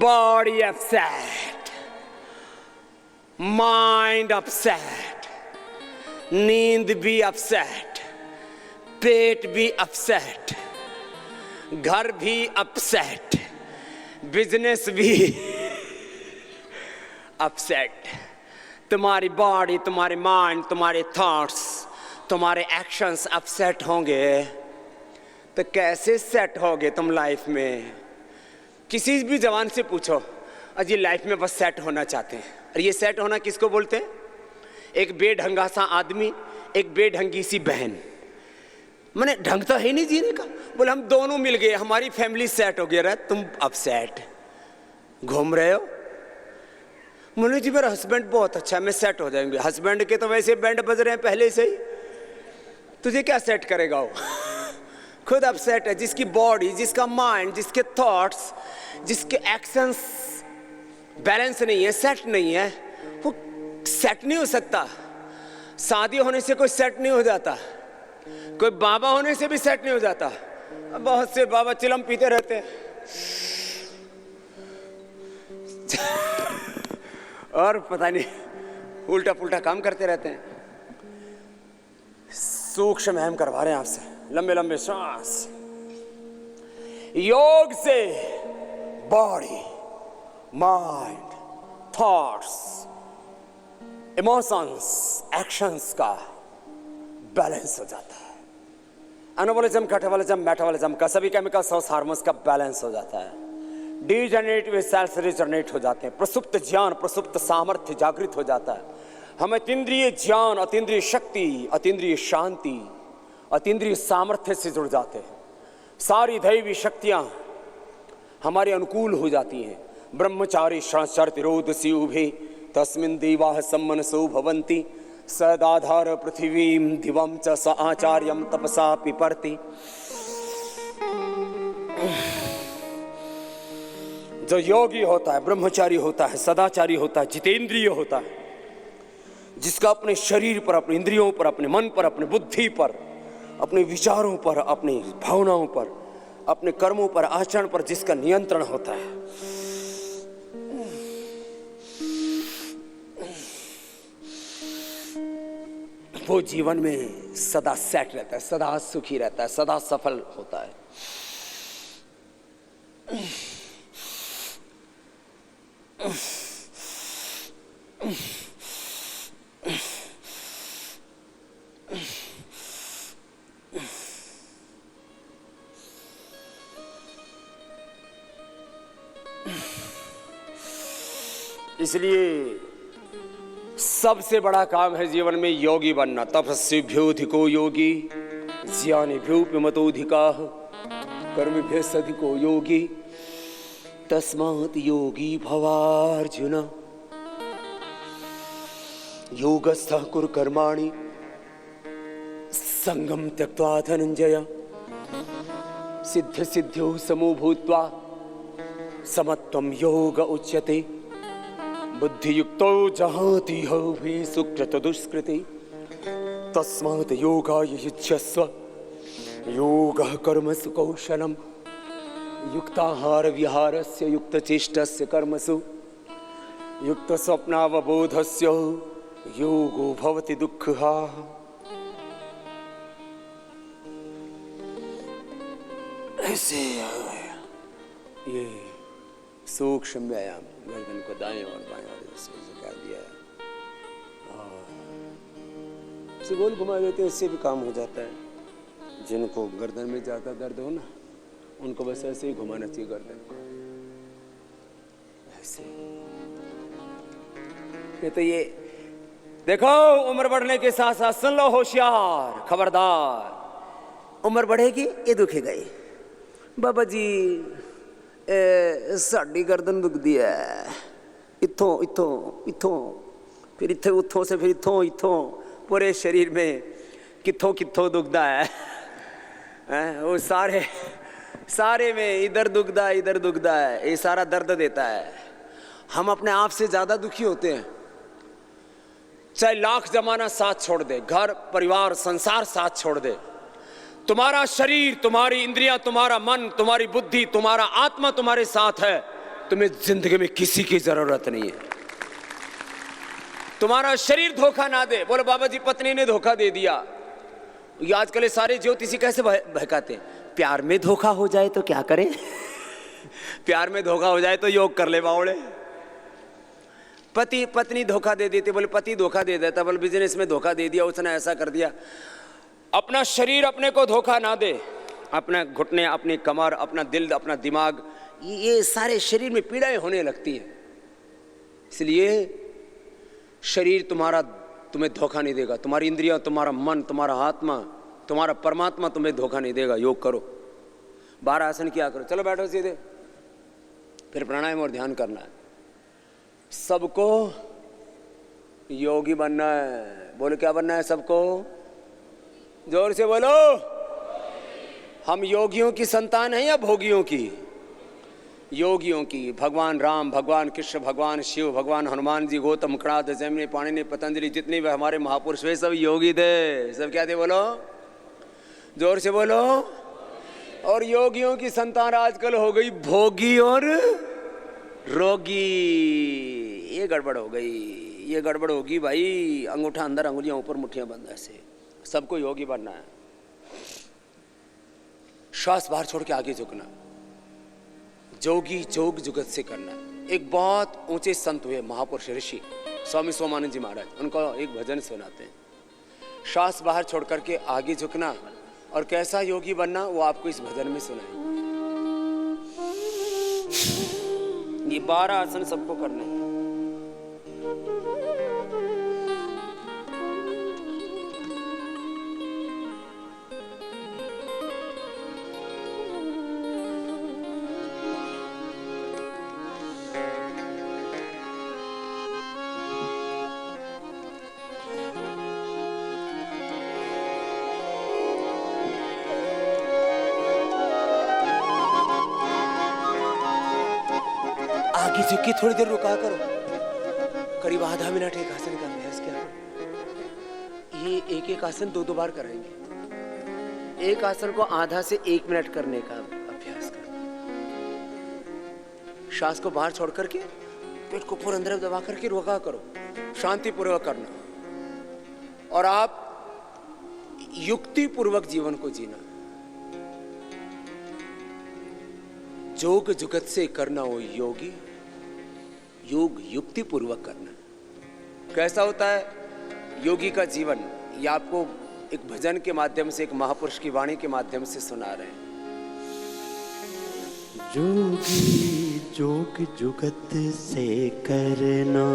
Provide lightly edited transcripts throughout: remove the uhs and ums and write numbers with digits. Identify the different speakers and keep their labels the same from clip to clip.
Speaker 1: Body upset, mind upset, नींद भी upset, पेट भी अपसेट, घर भी अपसेट, बिजनेस भी अपसेट। तुम्हारी बॉडी, तुम्हारे माइंड, तुम्हारे थॉट्स, तुम्हारे एक्शंस अपसेट होंगे तो कैसे सेट होगे तुम लाइफ में? किसी भी जवान से पूछो, अजी लाइफ में बस सेट होना चाहते हैं। और ये सेट होना किसको बोलते हैं? एक बेढंगा सा आदमी, एक बेढंगी सी बहन, मैंने ढंग तो है नहीं जीने का। बोले हम दोनों मिल गए, हमारी फैमिली सेट हो गया। रहा तुम अपसेट घूम रहे हो। बोले जी मेरा हस्बैंड बहुत अच्छा है, मैं सेट हो जाएंगे। हस्बैंड के तो वैसे बैंड बज रहे हैं पहले से ही, तुझे क्या सेट करेगा वो? खुद अपसेट है। जिसकी बॉडी, जिसका माइंड, जिसके थॉट्स, जिसके एक्शंस बैलेंस नहीं है, सेट नहीं है, वो सेट नहीं हो सकता। शादी होने से कोई सेट नहीं हो जाता, कोई बाबा होने से भी सेट नहीं हो जाता। बहुत से बाबा चिलम पीते रहते हैं और पता नहीं उल्टा पुल्टा काम करते रहते हैं। सूक्ष्म हम करवा रहे हैं आपसे, लंबे लंबे सांस। योग से body, mind, thoughts, emotions, actions का बैलेंस हो जाता है। एनाबॉलिज्म, कैटाबॉलिज्म, मेटाबॉलिज्म का, सभी केमिकल सोर्स हार्मोन्स का बैलेंस हो जाता है। डीजनरेटिव सेल्स रिजनरेट हो जाते हैं। प्रसुप्त ज्ञान, प्रसुप्त सामर्थ्य जागृत हो जाता है। हम अतीन्द्रिय ज्ञान, अतीन्द्रिय शक्ति, अतीन्द्रिय शांति, अतीन्द्रिय सामर्थ्य से जुड़ जाते हैं। सारी दैवी शक्तियां हमारे अनुकूल हो जाती हैं। ब्रह्मचारी श्रांचर्ति रोदसी उभे तस्मिन् देवाः सम्मनसो भवन्ति सदाधार पृथिवीं दिवं च स आचार्यं तपसा पिपर्ति। जो योगी होता है, ब्रह्मचारी होता है, सदाचारी होता है, जितेंद्रिय होता है, जिसका अपने शरीर पर, अपने इंद्रियों पर, अपने मन पर, अपने बुद्धि पर, अपने विचारों पर, अपनी भावनाओं पर, अपने कर्मों पर, आचरण पर जिसका नियंत्रण होता है, वो जीवन में सदा सेट रहता है, सदा सुखी रहता है, सदा सफल होता है। इसलिए सबसे बड़ा काम है जीवन में योगी बनना। तपस्विभ्योऽधिको योगी ज्ञानिभ्योऽप्यमतोऽधिकाः कर्मभ्यस्तधिको योगी तस्मात् योगी भवार्जुन। योगस्थः कुरु कर्माणि संगं त्यक्त्वा धनंजय। सिद्ध सिद्ध्यो समो भूत्वा समत्वं योग उच्यते। बुद्धियुक्तो जहाति हौभि सुकृत दुष्कृति। तस्मात् योगाय युज्यस्व योगः कर्मसु कौशलम्। युक्ताहार विहारस्य युक्तचेष्टस्य कर्मसु युक्तस्वप्नावबोधस्य योगो भवति दुःखः। ऐसे ये सूक्ष्म व्यायाम, गर्दन को दाएं और बाएं वाले से झुका दिया और से गोल घुमा देते हैं, इससे भी काम हो जाता है। जिनको गर्दन में ज्यादा दर्द हो ना, उनको बस ऐसे ही घुमाना चाहिए गर्दन को, ऐसे। तो ये देखो, उम्र बढ़ने के साथ साथ सुन लो होशियार, खबरदार, उम्र बढ़ेगी ये दुखेगा। बाबा जी साड़ी गर्दन दुखती है, इथों इथों इथों, फिर इथे उथों से फिर इथों इथों, पूरे शरीर में किथों किथों दुखता है। वो सारे में इधर दुखता है, इधर दुखता है, ये सारा दर्द देता है। हम अपने आप से ज्यादा दुखी होते हैं। चाहे लाख जमाना साथ छोड़ दे, घर परिवार संसार साथ छोड़ दे, तुम्हारा शरीर, तुम्हारी इंद्रियां, तुम्हारा मन, तुम्हारी बुद्धि, तुम्हारा आत्मा तुम्हारे साथ है, तुम्हें जिंदगी में किसी की जरूरत नहीं है। तुम्हारा शरीर धोखा ना दे। बोलो बाबा जी पत्नी ने धोखा दे दिया। ये आजकल ये सारे ज्योतिषी कैसे बहकाते हैं, प्यार में धोखा हो जाए तो क्या करें प्यार में धोखा हो जाए तो योग कर ले बावड़े। पति पत्नी धोखा दे देती, बोले पति धोखा दे देता, बोले बिजनेस में धोखा दे दिया, उसने ऐसा कर दिया। अपना शरीर अपने को धोखा ना दे। अपना घुटने, अपनी कमर, अपना दिल, अपना दिमाग, ये सारे शरीर में पीड़ाएं होने लगती हैं। इसलिए शरीर तुम्हारा तुम्हें धोखा नहीं देगा। तुम्हारी इंद्रियां, तुम्हारा मन, तुम्हारा आत्मा, तुम्हारा परमात्मा तुम्हें धोखा नहीं देगा। योग करो, 12 आसन किया करो। चलो बैठो सीधे, फिर प्राणायाम और ध्यान करना है। सबको योगी बनना है। बोलो क्या बनना है सबको? जोर से बोलो। हम योगियों की संतान हैं या भोगियों की? योगियों की। भगवान राम, भगवान कृष्ण, भगवान शिव, भगवान हनुमान जी, गौतम, कणाद, जैमिनी, पाणिनि, पतंजलि, जितने भी हमारे महापुरुष वे सब योगी थे। सब क्या थे? बोलो जोर से बोलो। और योगियों की संतान आजकल हो गई भोगी और रोगी। ये गड़बड़ हो गई, ये गड़बड़ होगी भाई। अंगूठा अंदर, अंगुलियां ऊपर, मुट्ठियां बंद। ऐसे सबको योगी बनना है। श्वास बाहर छोड़ के आगे झुकना। जोगी जोग जुगत से करना। एक बहुत ऊंचे संत हुए, महापुरुष ऋषि स्वामी सोमानंद जी महाराज, उनका एक भजन सुनाते हैं। श्वास बाहर छोड़ करके आगे झुकना और कैसा योगी बनना वो आपको इस भजन में सुनाएंगे। ये 12 आसन सबको करने हैं। आगे झुक के थोड़ी देर रुका करो, करीब आधा मिनट एक आसन का अभ्यास किया करो। ये एक एक आसन 2-2 बार कराएंगे। एक आसन को आधा से 1 मिनट करने का अभ्यास करो। श्वास को बाहर छोड़ करके पेट को पूरा अंदर दबा करके रोका करो, शांति पूर्वक करना। और आप युक्ति पूर्वक जीवन को जीना। जोग जुगत से करना वो योगी, योग युक्ति पूर्वक करना। कैसा होता है योगी का जीवन? ये आपको एक भजन के माध्यम से, एक महापुरुष की वाणी के माध्यम से सुना रहे हैं।
Speaker 2: जोगी जोग जुगत से करना,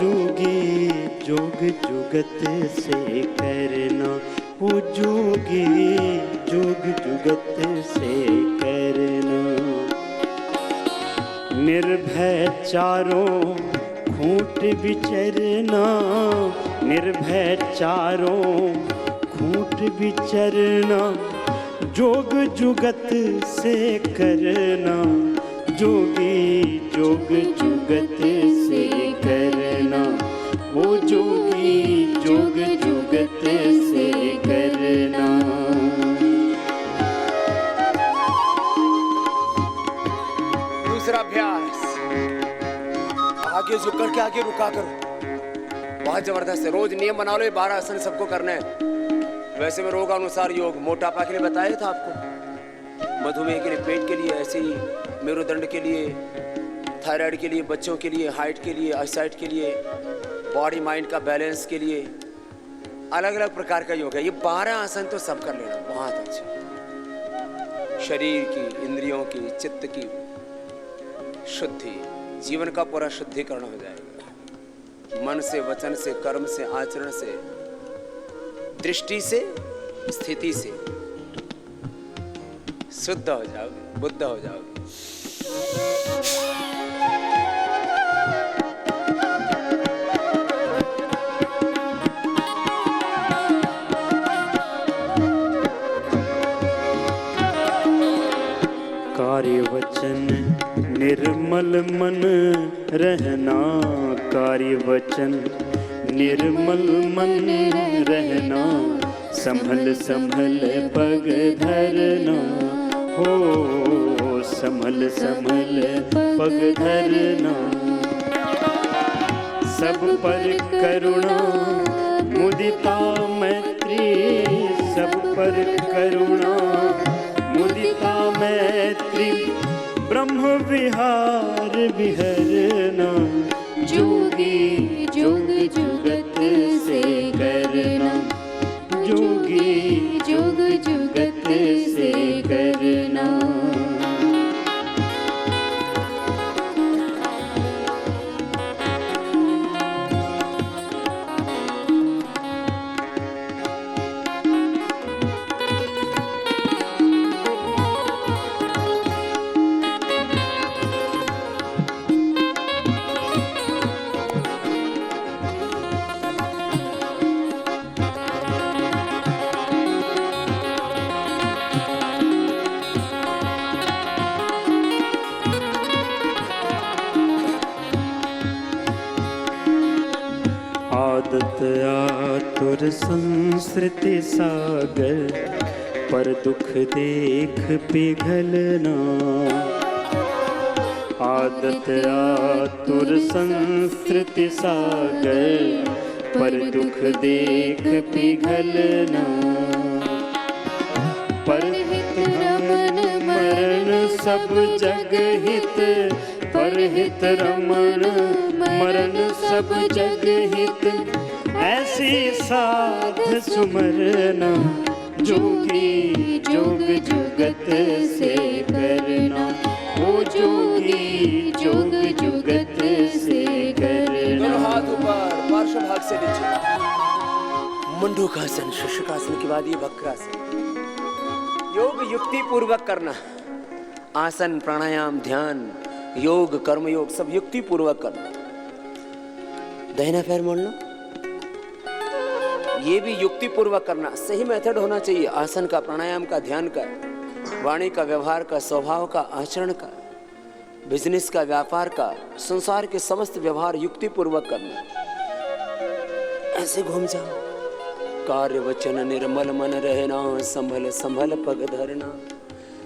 Speaker 2: जोगी जोग जुगत से करना, वो जोगी जोग जुगत से करना। निर्भय चारों खूंट विचरना, निर्भय चारों खूंट विचरना, जोग जुगत से करना, जोगी जोग जुगत से करना, वो जोगी जोग जुगत से करना।
Speaker 1: दूसरा अभ्यास, आगे झुक करके आगे रुका करो। बहुत जबरदस्त है। रोज नियम बना लो, ये 12 आसन सबको करना है। वैसे में रोग अनुसार योग, मोटापा के लिए बताया था आपको, मधुमेह के लिए, पेट के लिए, ऐसे ही मेरुदंड के लिए, थायराइड के लिए, बच्चों के लिए, हाइट के लिए, आईसाइट के लिए, बॉडी माइंड का बैलेंस के लिए अलग अलग प्रकार का योग है। ये 12 आसन तो सब कर लेना, बहुत अच्छा। शरीर की, इंद्रियों की, चित्त की शुद्धि, जीवन का पूरा शुद्धिकरण हो जाएगा। मन से, वचन से, कर्म से, आचरण से, दृष्टि से, स्थिति से शुद्ध हो जाओगे, बुद्ध हो जाओगे।
Speaker 2: कार्य वचन निर्मल मन रहना, कार्य वचन निर्मल मन रहना, संभल संभल पग धरना, हो संभल संभल पग धरना, सब पर करुणा मुदिता मैत्री, सब पर करुणा मुदिता मैत्री, ब्रह्म विहार विहरना, जोगी जोग जुगत से करना, जोगी जोग जुगत से करना। आदत आतुर संस्कृति सागर, पर दुख देख पिघलना, आदत आतुर संस्कृति सागर, पर दुख देख पिघलना, परहित रमन मरण सब जग हित, परहित रमण मरण सब जग हित, ऐसी साध सुमरना, जोगी जोग जुगत से करना, ओ जोगी जोग जुगत से करना।
Speaker 1: दोनों हाथ ऊपर, पार्श्व भाग से नीचे, मुंडूकासन, शुष्कासन के बाद ये वक्रासन। योग युक्ति पूर्वक करना, आसन प्राणायाम ध्यान योग कर्म योग सब युक्ति पूर्वक करना। दाहिना पैर मोड़ लो, ये भी युक्ति पूर्वक करना। सही मेथड होना चाहिए आसन का, प्राणायाम का, ध्यान का, वाणी का, व्यवहार का, स्वभाव का, आचरण का, बिजनेस का, व्यापार का, संसार के समस्त व्यवहार युक्ति पूर्वक करना। ऐसे घूम जाओ, कार्य वचन निर्मल मन रहना, संभल संभल पग धरना,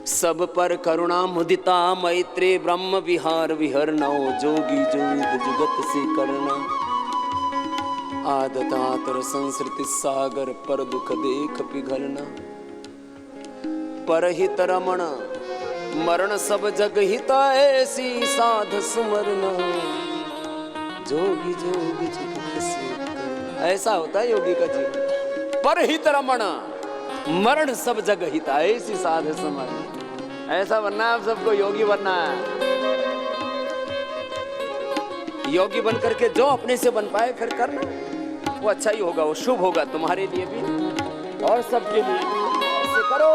Speaker 1: सब पर करुणा मुदिता मैत्री, ब्रह्म विहार विहरना, जोगी जोग जुगत से करना, आदत आतर संस्कृति सागर, पर दुख देख पिघलना, परहित रमण मरण सब जग हित, ऐसी साध सुमरना, जोगी जोग जुगत से करना। ऐसा होता है योगी का जीवन, परहित रमण मरण सब जग हित, ऐसी साध सुमरना। ऐसा बनना है, आप सबको योगी बनना है। योगी बन करके जो अपने से बन पाए फिर करना, वो अच्छा ही होगा, वो शुभ होगा तुम्हारे लिए भी और सबके लिए भी। ऐसे करो।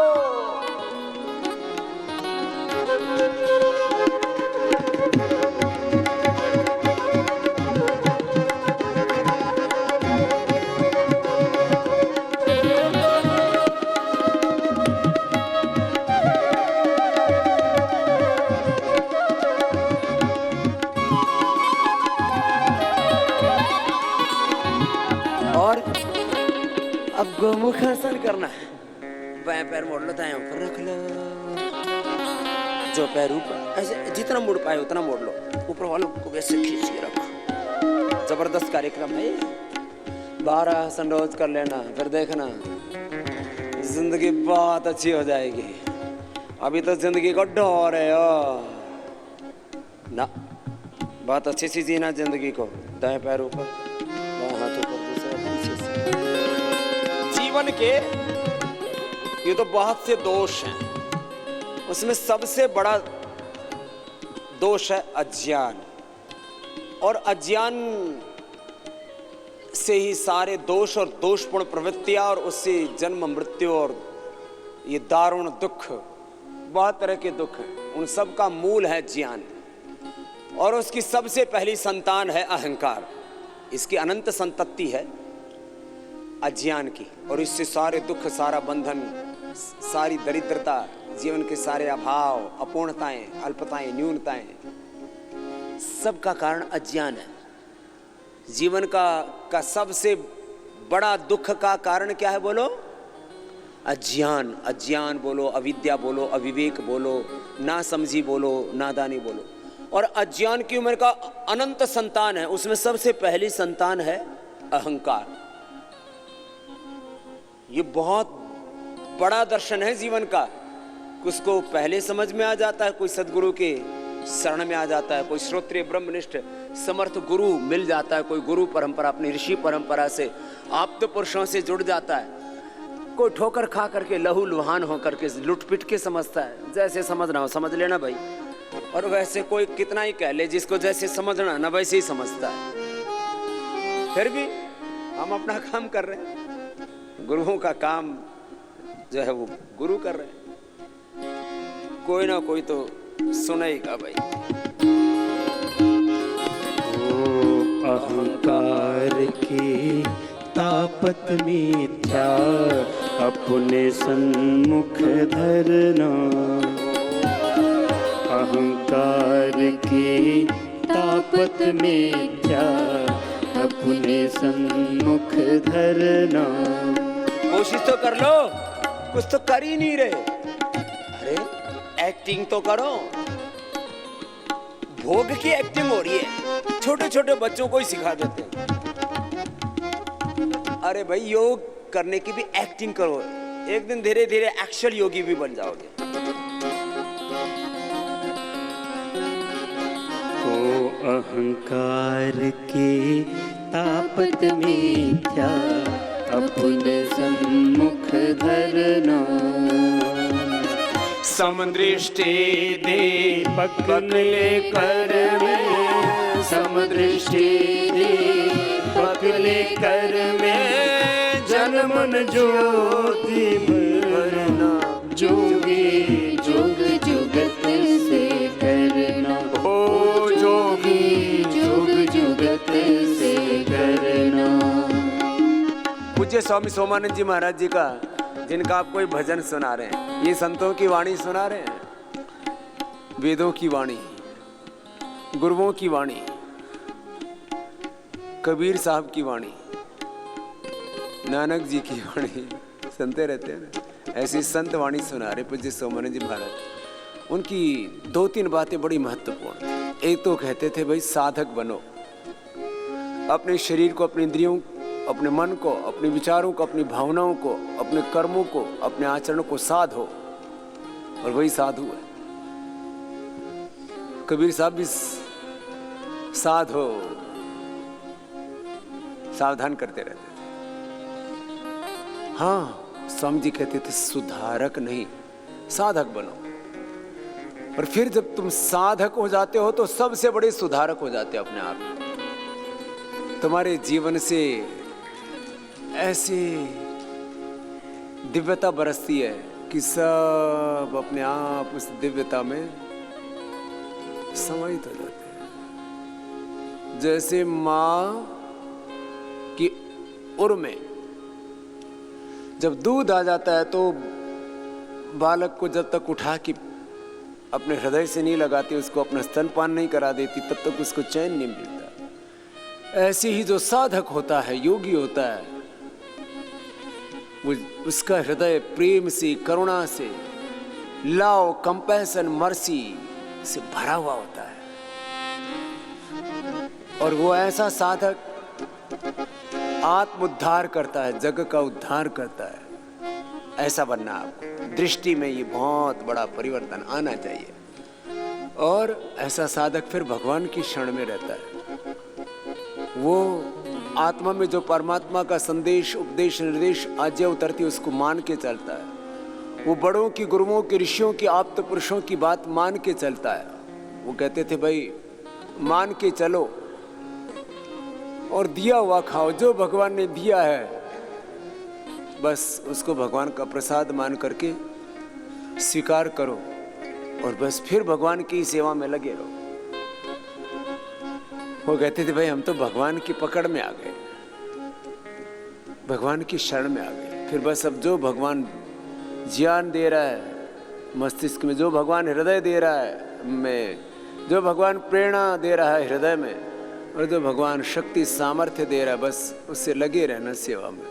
Speaker 1: और अब गोमुखासन करना है। बाएं पैर मोड़ लो, दाएं ऊपर रख लो, जो पैर ऊपर, ऐसे जितना मोड़ पाए उतना मोड़ लो, ऊपर वालों को वैसे खींच के रखो। जबरदस्त कार्यक्रम है ये, 12 आसन रोज कर लेना, फिर देखना जिंदगी बहुत अच्छी हो जाएगी। अभी तो जिंदगी को डर है ना, बहुत अच्छी सी जीना जिंदगी को। दाएं पैर ऊपर, बाएं हाथ ऊपर, दूसरा पीछे से। जीवन के ये तो बहुत से दोष हैं, उसमें सबसे बड़ा दोष है अज्ञान, और अज्ञान से ही सारे दोष और दोषपूर्ण प्रवृत्तियां और उससे जन्म मृत्यु और ये दारुण दुख, बहुत तरह के दुख हैं, उन सब का मूल है ज्ञान। और उसकी सबसे पहली संतान है अहंकार। इसकी अनंत संतति है अज्ञान की, और इससे सारे दुख, सारा बंधन, सारी दरिद्रता, जीवन के सारे अभाव, अपूर्णताएं, अल्पताएं, न्यूनताएं, सबका कारण अज्ञान है। जीवन का सबसे बड़ा दुख का कारण क्या है बोलो? अज्ञान, अज्ञान बोलो, अविद्या बोलो, अविवेक बोलो, ना समझी बोलो, नादानी बोलो। और अज्ञान की उम्र का अनंत संतान है, उसमें सबसे पहली संतान है अहंकार। ये बहुत बड़ा दर्शन है जीवन का, उसको पहले समझ में आ जाता है, कोई सदगुरु के शरण में आ जाता है, कोई श्रोत्रिय ब्रह्मनिष्ठ समर्थ गुरु मिल जाता है, कोई गुरु परंपरा अपनी ऋषि परंपरा से आप्त पुरुषों से जुड़ जाता है, कोई ठोकर खा करके लहू लुहान होकर के लुट पिट के समझता है। जैसे समझना हो समझ लेना भाई, और वैसे कोई कितना ही कह ले, जिसको जैसे समझना ना वैसे ही समझता है। फिर भी हम अपना काम कर रहे हैं, गुरुओं का काम जो है वो गुरु कर रहे हैं, कोई ना कोई तो सुनेगा भाई।
Speaker 3: ओ अहंकार की तापत मिथ्या अपने सन्मुख धरना, अहंकार की तापत मिथ्या अपने सन्मुख धरना।
Speaker 1: कोशिश तो कर लो, कुछ तो कर ही नहीं रहे। अरे एक्टिंग तो करो, भोग की एक्टिंग हो रही है, छोटे छोटे बच्चों को ही सिखा देते हैं। अरे भाई योग करने की भी एक्टिंग करो, एक दिन धीरे धीरे एक्चुअल योगी भी बन जाओगे।
Speaker 3: ओ अहंकार की तापत मिथ्या अपने सन्मुख धरना,
Speaker 1: समदृष्टि
Speaker 3: दीपक लेकर में, समदृष्टि दीपक लेकर में जन्मन ज्योति भरना, जोगी जुग जुगत से करना, ओ जोगी जुग जुगत से करना।
Speaker 1: पूज्य स्वामी सोमानंद जी महाराज जी का, जिनका आप कोई भजन सुना रहे हैं, ये संतों की वाणी सुना रहे हैं, वेदों की वाणी, गुरुओं की वाणी, कबीर साहब की वाणी, नानक जी की वाणी सुनते रहते हैं ना, ऐसी संत वाणी सुना रहे पूज्य सोमानंद जी महाराज। उनकी दो तीन बातें बड़ी महत्वपूर्ण। एक तो कहते थे भाई साधक बनो, अपने शरीर को, अपने इंद्रियों, अपने मन को, अपने विचारों को, अपनी भावनाओं को, अपने कर्मों को, अपने आचरण को साधो, और वही साधु है। कबीर साहब भी साधो, सावधान करते रहते थे। हाँ, स्वामी जी कहते थे सुधारक नहीं, साधक बनो। और फिर जब तुम साधक हो जाते हो तो सबसे बड़े सुधारक हो जाते हो अपने आप। तुम्हारे जीवन से ऐसी दिव्यता बरसती है कि सब अपने आप उस दिव्यता में समाहित हो जाते हैं। जैसे माँ की उर में जब दूध आ जाता है तो बालक को जब तक उठा के अपने हृदय से नहीं लगाती, उसको अपना स्तनपान नहीं करा देती, तब तक उसको चैन नहीं मिलता। ऐसे ही जो साधक होता है, योगी होता है, वो उसका हृदय प्रेम से, करुणा से, लव, कंपैशन, मर्सी से भरा हुआ होता है। और वो ऐसा साधक आत्मोद्धार करता है, जग का उद्धार करता है। ऐसा बनना आपको, दृष्टि में ये बहुत बड़ा परिवर्तन आना चाहिए। और ऐसा साधक फिर भगवान की शरण में रहता है। वो आत्मा में जो परमात्मा का संदेश, उपदेश, निर्देश, आज्ञा उतरती है, उसको मान के चलता है। वो बड़ों की, गुरुओं की, ऋषियों की, आप्त पुरुषों की बात मान के चलता है। वो कहते थे भाई मान के चलो और दिया हुआ खाओ, जो भगवान ने दिया है बस उसको भगवान का प्रसाद मान करके स्वीकार करो, और बस फिर भगवान की सेवा में लगे रहो। वो कहते थे भाई हम तो भगवान की पकड़ में आ गए, भगवान की शरण में आ गए। फिर बस अब जो भगवान ज्ञान दे रहा है मस्तिष्क में, जो भगवान हृदय दे रहा है में, जो भगवान प्रेरणा दे रहा है हृदय में, और जो भगवान शक्ति सामर्थ्य दे रहा है, बस उससे लगे रहना सेवा में,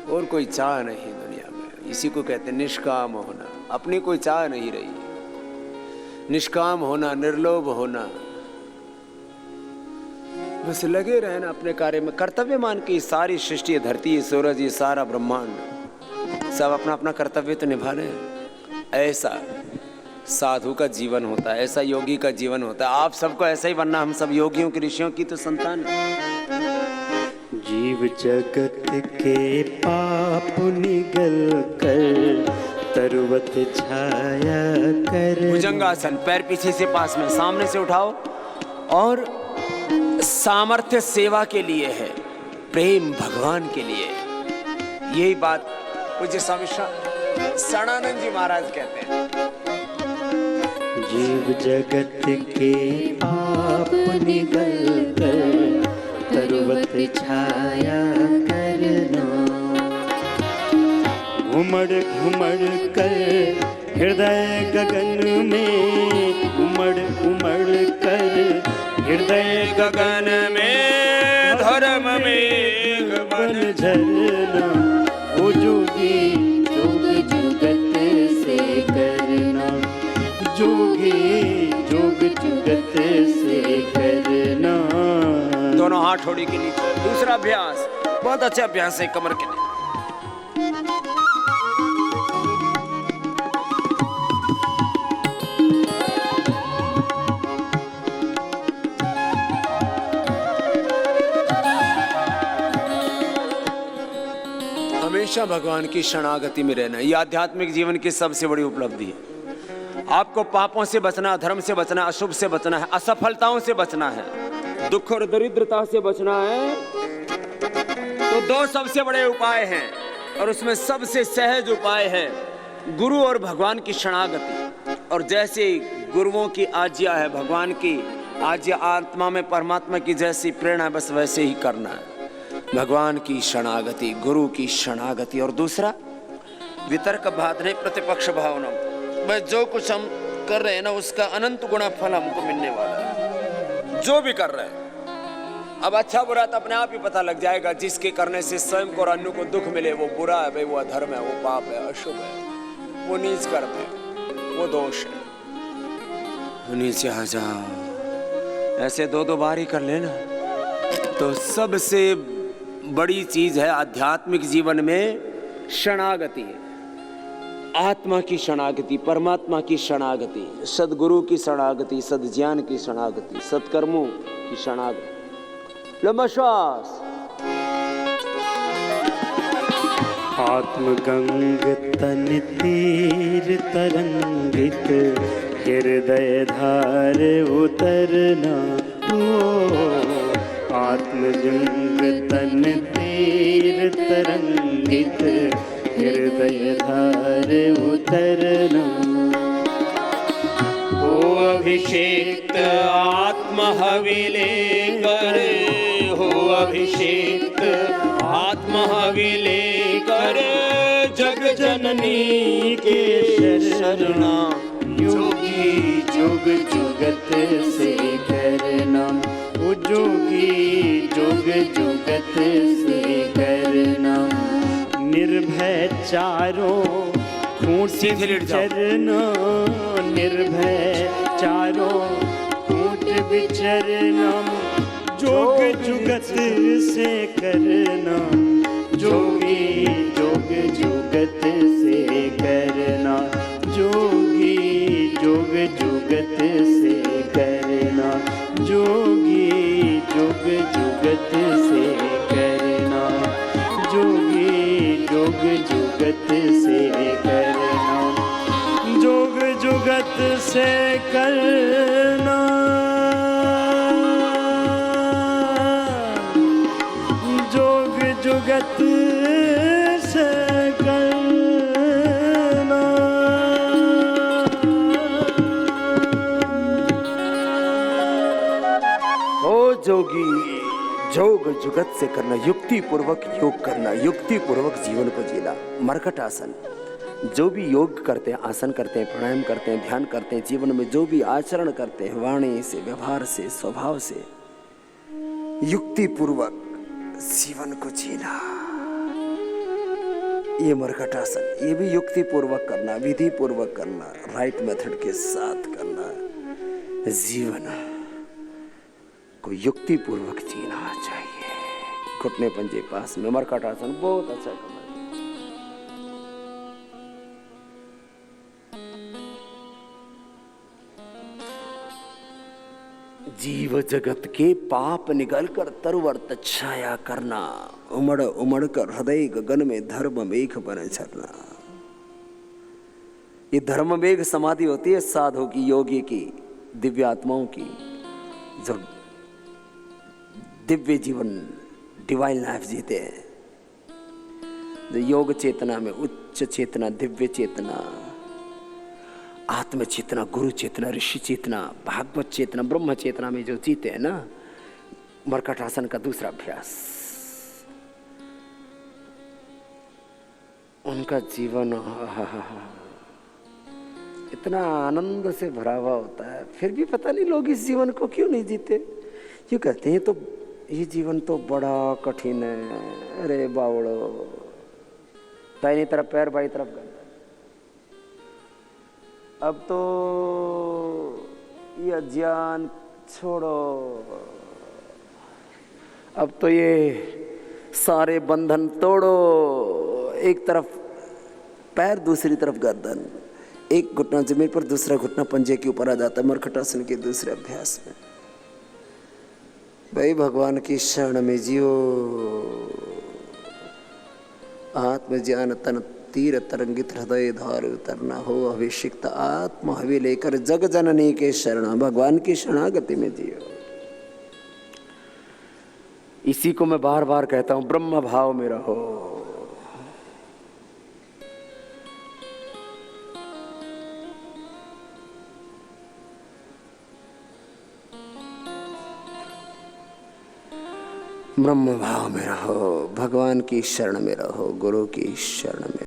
Speaker 1: और कोई चाह नहीं दुनिया में। इसी को कहते हैं निष्काम होना। अपनी कोई चाह नहीं रही, निष्काम होना, निर्लोभ होना, बस लगे रहना अपने कार्य में, कर्तव्य मान के। सारी सृष्टि, ये धरती, ये सूरज, ये सारा ब्रह्मांड सब अपना अपना कर्तव्य तो निभा रहे हैं। ऐसा साधु का जीवन होता है, ऐसा योगी का जीवन होता है। आप सबको ऐसा ही बनना। हम सब योगियों के, ऋषियों की तो संतान है।
Speaker 3: जीव जगत के पाप निगल कर तरुवत छाया कर।
Speaker 1: भुजंगासन, पैर पीछे से पास में, सामने से उठाओ। और सामर्थ्य सेवा के लिए है, प्रेम भगवान के लिए। यही बात पूज्य स्वामी शरणानंद जी महाराज कहते हैं।
Speaker 3: जीव जगत के पाप निगल कर तरुवत छाया करना। घुमड़ घुमड़ कर हृदय गगन में, घुमड़ घुमड़ कर हृदय गगन में, धर्म में बन झरना। ओ जोगी जोग जुगत से करना, जोगी जोग जुगत से करना।
Speaker 1: दोनों हाथ ठोड़ी के नीचे। दूसरा अभ्यास बहुत अच्छा अभ्यास है कमर के लिए। हमेशा भगवान की शरणागति में रहना, यह आध्यात्मिक जीवन की सबसे बड़ी उपलब्धि है। आपको पापों से बचना, धर्म से बचना, अशुभ से बचना है, असफलताओं से बचना है, दुख और दरिद्रता से बचना है। तो दो सबसे बड़े उपाय हैं, और उसमें सबसे सहज उपाय है गुरु और भगवान की शरणागति। और जैसे गुरुओं की आज्ञा है, भगवान की आज्ञा, आत्मा में परमात्मा की जैसी प्रेरणा है, बस वैसे ही करना है। भगवान की शरणागति, गुरु की शरणागति। और दूसरा वितर्क बाधने प्रतिपक्ष भावना। बस जो कुछ हम कर रहे हैं ना, उसका अनंत गुना फल हमको मिलने वाला है, जो भी कर रहे हैं। अब अच्छा बुरा तो अपने आप ही पता लग जाएगा। जिसके करने से स्वयं को और अन्य को दुख मिले, वो बुरा है भाई, वो अधर्म है, वो पाप है, अशुभ है, वो नीच कर्म है, वो दोष है। नीचे आ जाओ, ऐसे दो बार ही कर लेना। तो सबसे बड़ी चीज है आध्यात्मिक जीवन में शरणागति, आत्मा की शरणागति, परमात्मा की शरणागति, सदगुरु की शरणागति, सद्ज्ञान की शरणागति, सत्कर्मों की शरणागति। लंबा श्वास।
Speaker 3: आत्मगंग तन तीर तरंगित, हृदय धार उतरना। आत्मजंग तन तीर तरंगित, हृदय धार उतरना। हो अभिषेक आत्म हविले कर, हो अभिषेक आत्म हविले कर, जग जननी के शरणा। योगी जोग जुगत से करना, ओ जोगी जोग जुगत से करना। निर्भय चारों खूंट विचरना, निर्भय चारों खूंट विचरना। जोग जुगत से करना, जोगी जोग जुगत से करना। जोगी जोग जुगत से करना, जोगी जोग जुगत से करना। जोगी जोग जुगत से करना, जोग जुगत से करना। जोग जुगत से करना।
Speaker 1: ओ जोगी, जोग जुगत से करना, युक्ति पूर्वक योग करना, युक्ति पूर्वक जीवन को जीना। मरकट आसन, जो भी योग करते हैं, आसन करते हैं, प्राणायाम करते हैं, ध्यान करते हैं, जीवन में जो भी आचरण करते हैं, वाणी से, व्यवहार से, स्वभाव से, युक्ति पूर्वक जीवन को जीना।
Speaker 4: ये मरकट आसन, ये भी युक्ति पूर्वक करना, विधि पूर्वक करना, राइट मेथड के साथ करना। जीवन को युक्ति पूर्वक जीना चाहिए। घुटने पंजे पास में मरकट आसन बहुत अच्छा कमर। जीव जगत के पाप निगल कर तरवर्त छाया करना, उमड़ उमड़ कर हृदय गगन में धर्म मेघ बन झरना। ये धर्म मेघ समाधि होती है साधु की, योगी की, दिव्य आत्माओं की, जो दिव्य जीवन डिवाइन लाइफ जीते हैं, जो योग चेतना में उच्च चेतना, दिव्य चेतना, आत्म चेतना, गुरु चेतना, ऋषि चेतना, भागवत चेतना, ब्रह्म चेतना में जो जीते हैं ना। मरकट आसन का दूसरा अभ्यास, उनका जीवन इतना आनंद से भरा हुआ होता है, फिर भी पता नहीं लोग इस जीवन को क्यों नहीं जीते। ये कहते हैं तो ये जीवन तो बड़ा कठिन है। अरे बावड़ो, दाहिनी तरफ पैर, बाई तरफ गर्दन। अब तो ये अज्ञान छोड़ो, अब तो ये सारे बंधन तोड़ो। एक तरफ पैर, दूसरी तरफ गर्दन, एक घुटना जमीन पर, दूसरा घुटना पंजे के ऊपर आ जाता है मरकट आसन के दूसरे अभ्यास में। भाई भगवान की शरण में जियो। आत्म ज्ञान तन तीर तरंगित हृदय धार उतरना हो, अभिषिक्त आत्मा हवि लेकर जग जननी के शरण, भगवान की शरणागति में जियो। इसी को मैं बार बार कहता हूं, ब्रह्म भाव में रहो। ब्रह्म भाव में रहो, भगवान की शरण में रहो, गुरु की शरण में।